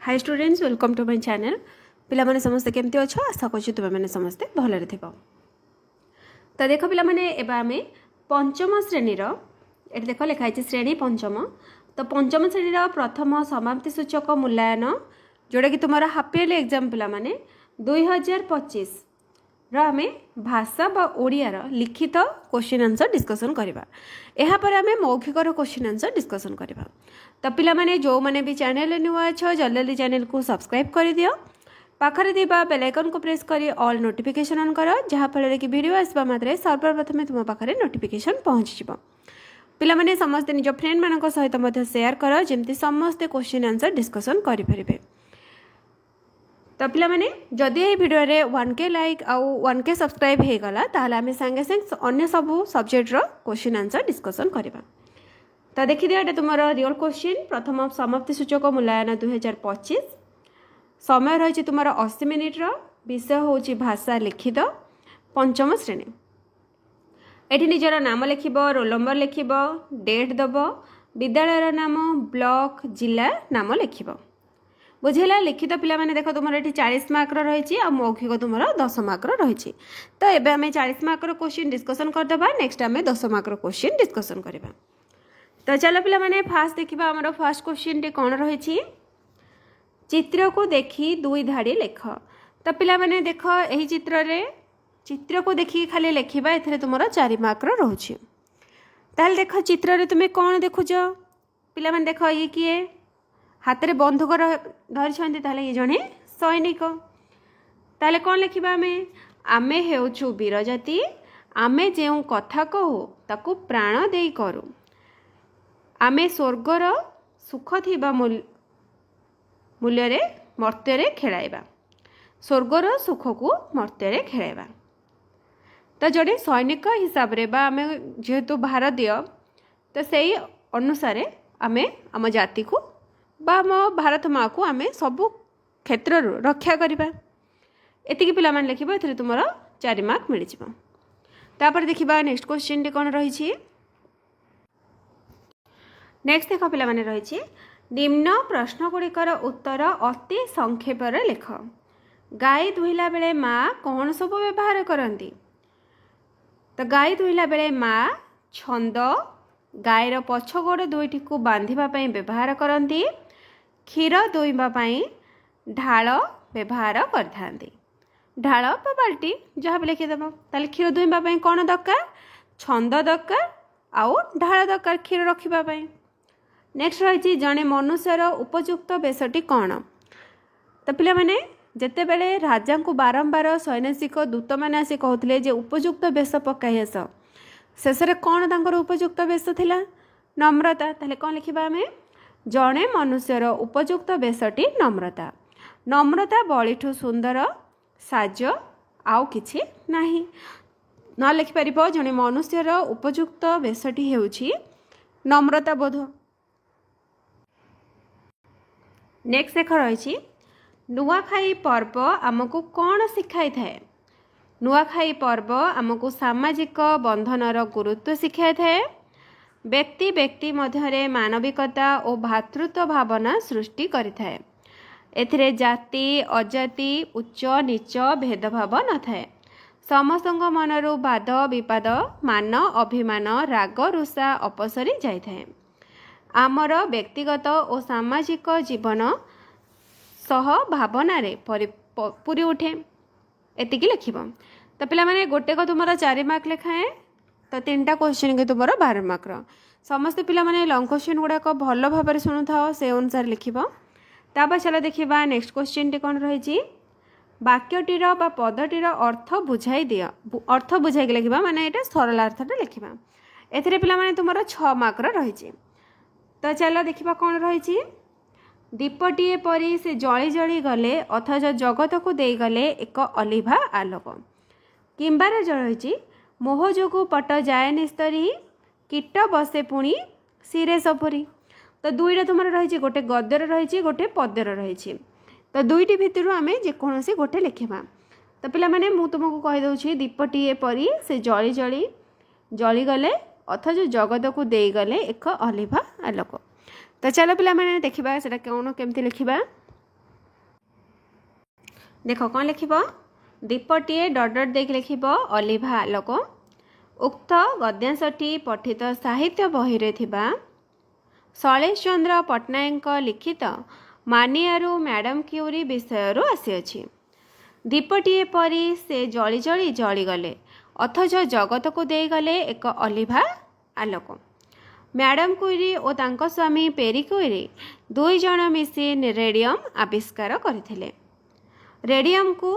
Hi students welcome to my channel पिला माने समस्ते केमती अच्छो आशा करछु तुम मैंने समस्ते भलरे थिबो। तो देख पिला माने एबा आमे पंचम श्रेणी रो एटी देख लिखाई श्रेणी पंचम। तो पंचम श्रेणी रो प्रथम समाप्ति सूचक मूल्यांकन जोड़ा कि तुम हाफ इयरली एग्जाम पिला माने 2025 आमे भाषा बा ओडियार लिखित क्वेश्चन आंसर डिस्कसन करबा। एहा पर आमे मौखिक क्वेश्चन आंसर डिस्कसन करबा। तो पिला माने जो माने भी चैनल नुआ छ जल्दी जल्दी चैनल को सब्सक्राइब कर दियो, पाखरे दिबा बेल आइकन को प्रेस करी ऑल नोटिफिकेशन ऑन करो, जहाँ फल कि वीडियो आसबा मात्रे सर्वप्रथम तुम पाखरे नोटिफिकेशन पहुँची जिवो। पिला माने समस्त निज फ्रेंड मानक सहित मध्य शेयर करो जेमती समस्त क्वेश्चन आंसर डिस्कसन करि परिबे। तो पिला माने जदि ये वीडियो रे 1K लाइक आउ 1K सब्सक्राइब हो गला ताहले आमे संगे संगे अन्य सब सब्जेक्ट रो क्वेश्चन आंसर डिस्कसन करबा। तो देखि दिया तुम रियल क्वेश्चन प्रथम समाप्ति सूचक मूल्यांकन 2025 समय रही तुम 80 मिनिट विषय हूँ भाषा लिखित पंचम श्रेणी। एठी निजर नाम लिख रोल नंबर लिख डेट दब विद्यालय नाम ब्लॉक जिला नाम लिख बुझेगा लिखित पिला माने देख तुम ये 40 मार्क रही आ मौखिक तुम 10 मार्क रही। तो ये आम 40 मार्क क्वेश्चन डिस्कसन करदे नेक्स्ट आम 10 मार्क क्वेश्चन डिस्कसन करवा। तो चलो पिला माने फास्ट देखा आमर फास्ट क्वेश्चन टी कौन रही चित्र को देखी दुई धाड़ी लेख। तो पिला माने देख यही चित्र को देखिए खाली लिखा ए तुम 4 मार्क रोचे। ताल देख चित्र रे तुम्हें कौन देखुच पिला माने देख ये किए हाथ में बंधुक धरी ये जड़े सैनिक। ताले कौन लिखा आमे हेउछु वीर जाति आमे जो कथा कहू ताकू प्राण दे करू आमे स्वर्गर सुख थिबा मूल्य मर्त्य खेलाइबा स्वर्गर सुख को मर्त्य खेलाइबा। तो जड़े सैनिक हिसाब रे बा आमे जेहेतु भारतीय तो सही अनुसार आमे आम जाति को बा आम भारत माँ को आमे सबु क्षेत्र रक्षा करवा। एतिकी पिला माने लिखिबो एथिरे तुमर 4 मार्क मिल जिवो। तापर देखिबा नेक्स्ट क्वेश्चन टी कोन रही। नेक्स्ट देख पिला माने रही निम्न प्रश्न गुड़िकर उत्तर अति संक्षेप लेख। गाई दुहिला बेले माँ कौन सब व्यवहार करती। तो गाई दुहिला बेले माँ छंद गायर पछ गोड़ दुईटी को बांधिबा पई व्यवहार करती क्षीर दुईबा पई ढाल व्यवहार करथांती। ढाल बा बाल्टी जहाँ भी लिखिदेव ताले क्षीर दुईबा पई कौन दरकार छंद दरकार आउ ढाल दरकार क्षीर रखिबा पई। नेक्स्ट रही जड़े मनुष्यर उपयुक्त बेशटी कौन। तो पिला माने जेते बेले राजा को बारंबार सैन्यसिक दूत मैंने आसी कहते जे उपयुक्त बेश पकाई आस शेष कौन तांकर उपयुक्त बेश थिला नम्रता। ताले कौन लिखा आम जड़े मनुष्यर उपयुक्त बेशटी नम्रता। नम्रता बलिठू सुंदर साज आउ किछि नाही न लिखिपर जड़े मनुष्यर उपयुक्त बेशटी हेउछि नम्रता बोध। नेक्स्ट देख रही नुआखाई पर्व आमको कौन शिखाई थाए। नुआखाई पर्व आमको सामाजिक बंधनर गुरुत्व शिखाई थाए व्यक्ति व्यक्ति मध्य मानविकता और भातृत्व भावना सृष्टि करिथाए। एथिरे जाति अजाति उच्च नीच भेदभाव न थाए समस्तଙ୍କ मनरू बाद विवाद मान अभिमान राग रुषा अपसरी जाइथाए। आमर व्यक्तिगत और सामाजिक जीवन सह भावना पूरी उठे एतिकी लिखिब। तो पिला माने गोटे को तुम 4 मार्क लिखाए तो 3टा क्वेश्चन के तुम 12 मार्क समस्त पिला माने लॉन्ग क्वेश्चन गुड़ाक भल भाव शुणु था से अनुसार लिखिब। तापर चलो देखिबा नेक्स्ट क्वेश्चन टी कौन रही वाक्यटीर बा पदटीर अर्थ बुझाई दिया अर्थ बुझाई लिखिबा माने ये सरल अर्थटा लिखिबा। एथिरे पिला माने तुम 6 मार्क रही। तो चलो देखिबा कौन रही दीपटीए परी से जली जली गले अथच जगत को दे गले एक अलिभा आलोक। किंबार रही मोह जोगु पट जाए निस्तरी कीट बसे पुणी सिरे सफरी। तो दुईटा तुम रही गोटे गद्यर रही गोटे पद्यर रही। तो दुईटी भितर आम जेकोसी गोटे लिखा। तो पिला माने मु तुमको कहीदे दीपटीए परी से जली जली जलीगले अथच जगत को दे गले एक अलिभा आलोक। तो चलो पिला माने देखिबा सेटा कौन केमती लिखिबा। देख कौन लिख दीपटीए डट डट देख लिख अलिभा आलोक उक्त गद्यांशटी पठित साहित्य बही रे थिबा शैलेश चंद्र पट्टनायक लिखित मानियारू मैडम क्यूरी विषय आसीअछि। दीपटीए परी से जली जली जलीगले अथच जगत को दे गले एक अलिभा आलोक। मैडम क्यूरी और तांको स्वामी पेरी क्यूरी दुई जण मिसी रेडियम आविष्कार करथिले। रेडियम को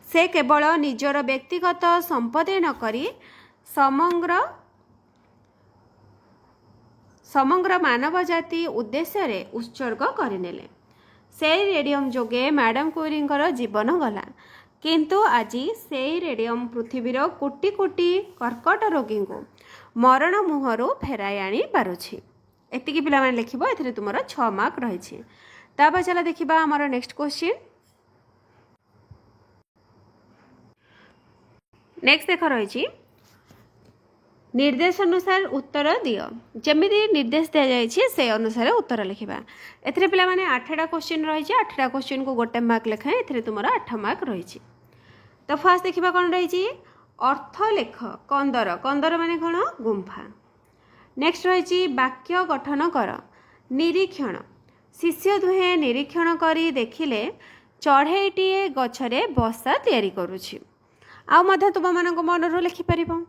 से केवल निजर व्यक्तिगत संपत्ति न करी समग्र मानव जाति उद्देश्य रे उत्सर्ग करनेले। से रेडियम जोगे मैडम क्यूरींकर जीवन गला किंतु आज से रेडियम पृथ्वीर कोटी कोटी कर्कट रोगी को मरण मुहरु फेराई आनी पारुछि। एतिकी पिला माने लिखिबो एथिरे तुमरो 6 मार्क रहिछि। तापर चला देखिबा हमर नेक्स्ट क्वेश्चन। नेक्स्ट देख रही निर्देश अनुसार उत्तर दियो। जमीदी निर्देश दिया जाइए से अनुसार उत्तर लिखा। एथिरे पिला माने 8टा क्वेश्चन रही। 8टा क्वेश्चन को गोटे मार्क लिखाए एथिरे तुमर 8 मार्क रही। तो फास्ट देखा कौन रही अर्थ लेख कंदर। कंदर माने कौन गुंफा। नेक्स्ट रही वाक्य गठन कर निरीक्षण। शिष्य दुहे निरीक्षण करी देखिले चढ़ेईटीए गछरे बसा तैयारी करुछि। आउ मध्य तुम मानक मनरू लिखिपर।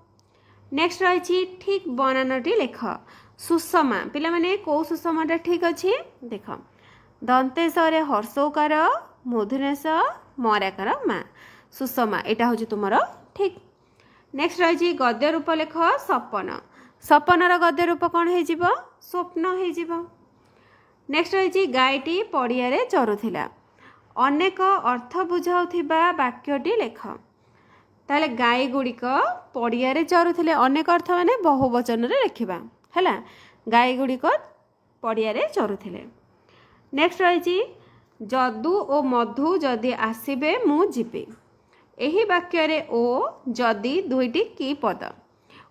नेक्स्ट रही ठीक बनानटी लेख सुषमा। पिला माने कौ सुषमाटा ठीक अच्छी देख दंतेश हर्षौकार मूर्धन्यस मराकार माँ सुषमा यहाँ हूँ तुम ठीक। नेक्स्ट रही गद्य रूप लेख सपन। सपनर गद्य रूप कौन हो स्वप्न हो। नेक्स्ट रही गायटी पड़िया चरुला अनेक अर्थ बुझाउथिबा वाक्यटी लेख। ताले गाई गुड़िक पड़िया चरुले अनेक अर्थ माने बहुवचन लिखा है। गाई गुड़िक पड़िया चरुले। नेक्स्ट रही जदू और मधु जदि आसबे मु जीवी। यही वाक्य ओ जदि दुईटी की पद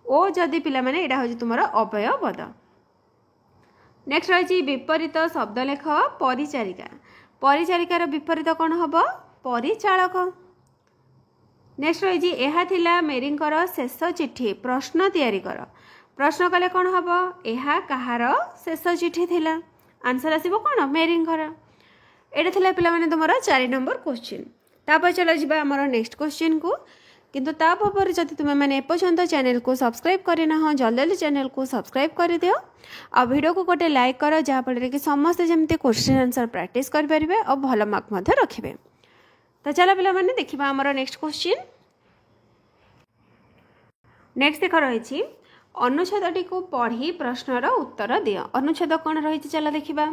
ओ जदि पिला माने एटा हो तुम अव्यय पद। नेक्स्ट रही विपरीत शब्द लेख परिचारिका। परिचारिकार विपरीत कौन हम परिचालक। नेक्स्ट रही यह थिला मेरींकर शेष चिठी प्रश्न तैयारी कर। प्रश्न कले कौन हम यह कहार शेष चिठी थिला आंसर आसब कौन मेरींकर। एटा थिला पिला माने तुम 4 नंबर क्वेश्चन। तापर चलो जिबा हमर नेक्स्ट क्वेश्चन को। किंतु तापर जदि तुम मैंने एपर्यंत चैनल को सब्सक्राइब करना जल्दी जल्दी चैनल को सब्सक्राइब कर दियो आ वीडियो को गोटे लाइक कर जहाँफल कि समस्ते जमी क्वेश्चन आंसर प्रैक्टिस करेंगे और भल मार्क रखिए। तो चलो पिला माने देखिबा हमर नेक्स्ट क्वेश्चन। नेक्स्ट देख रही अनुच्छेदटी को पढ़ी प्रश्नर उत्तर दियो। अनुच्छेद कौन रही चलो देखिबा।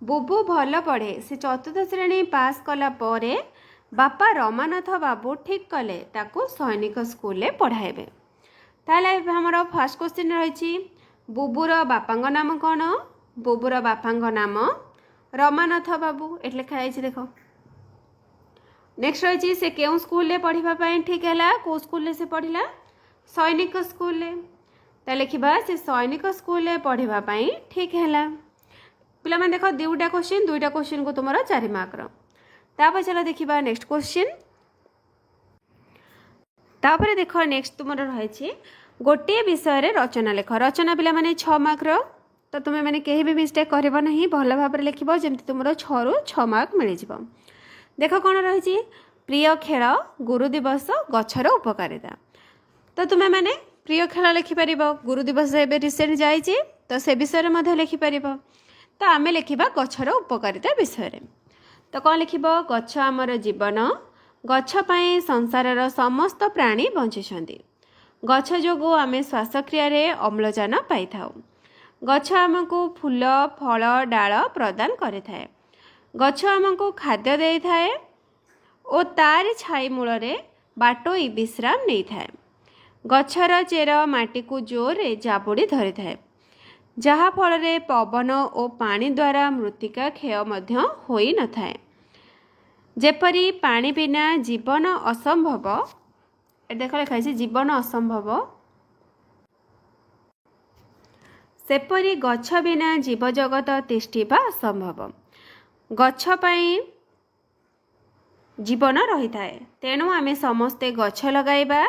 बुबू भल पढ़े से 4th श्रेणी पास कला परे बापा रमानाथ बाबू ठीक कले ताकू सैनिक स्कूल पढ़ाइबे। ताले हमर फर्स्ट क्वेश्चन रही बुबूर बापांग नाम कौन। बुबूर बापांग नाम रमानाथ बाबू एट लिखाई देख। नेक्स्ट रही से केउ स्कूल पढ़ाई ठीक है कौ स्कूल से पढ़ला सैनिक स्कूल। तो लिखा से सैनिक स्कूल पढ़ाई ठीक है। पिला माने देख 2टा क्वेश्चन को तुम 4 मार्क। तापर चलो देखिबा नेक्स्ट क्वेश्चन। तापर देख नेक्स्ट तुम रही गोटे विषय रे रचना लेख। रचना पिला माने 6 मार्क। तो तुम्हें मैंने कहीं भी मिस्टेक करब नहीं भल भाव लिख जमी तुम 6 ରୁ 6 मार्क मिल जाव। देख कौन रही प्रिय खेल गुरु दिवस गछर उपकारिता। तो तुम्हें मैंने प्रिय खेल लिखिपर गुरु दिवस एवं रिसेंट जाइए तो से विषय में लिखिपर। तो आम लिखा गछर उपकारिता विषय। तो कौन लिख गछ आमर जीवन गछपाई संसार समस्त प्राणी बंचिछंती। गछ जोगु आमे श्वासक्रिया रे अम्लजान पाई थाउ। गछ आमको फूल फल डाल प्रदान करे थाए। गछ आमको खाद्य दे थाए ओ तार छाई मूल रे बाटोई विश्राम नहीं थाए। गछर चेर माटी को जोर जाबुड़ी धरी थाए जहा फल रे पवन और पानी द्वारा मृत्तिका क्षय मध्य होई न थाए। जेपरी पानी बिना जीवन असंभव देख लिखाई जीवन असंभव सेपरी गछ बिना जीव जगत तिष्ठिबा असंभव। गछ पाई जीवन रही थाए। तेणु आमे समस्ते गछ लगाइबा,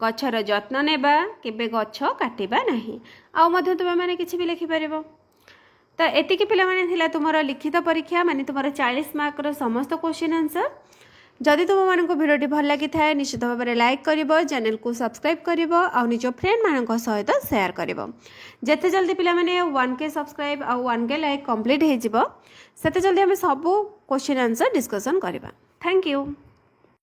गछर जत्न नेबा, केबे गछ काटिबा नाही। आउ मध्य तुमे माने किछि भी लिखि परिबो। तो एतिकी पिला माने थिला तुमर लिखित परीक्षा माने तुमर 40 मार्क रो समस्त क्वेश्चन आंसर। जदि तुम मानक भिडियोटी भल लगी थाए निश्चित भाव में लाइक करिवो, चैनल को सब्सक्राइब करिवो आ निज फ्रेंड मानक सहित शेयर करिवो। जेते जल्दी पिला माने 1K सब्सक्राइब आ 1K लाइक कंप्लीट हे जिवो सेते जल्दी हम सब क्वेश्चन आंसर डिस्कशन करिबा। Thank you.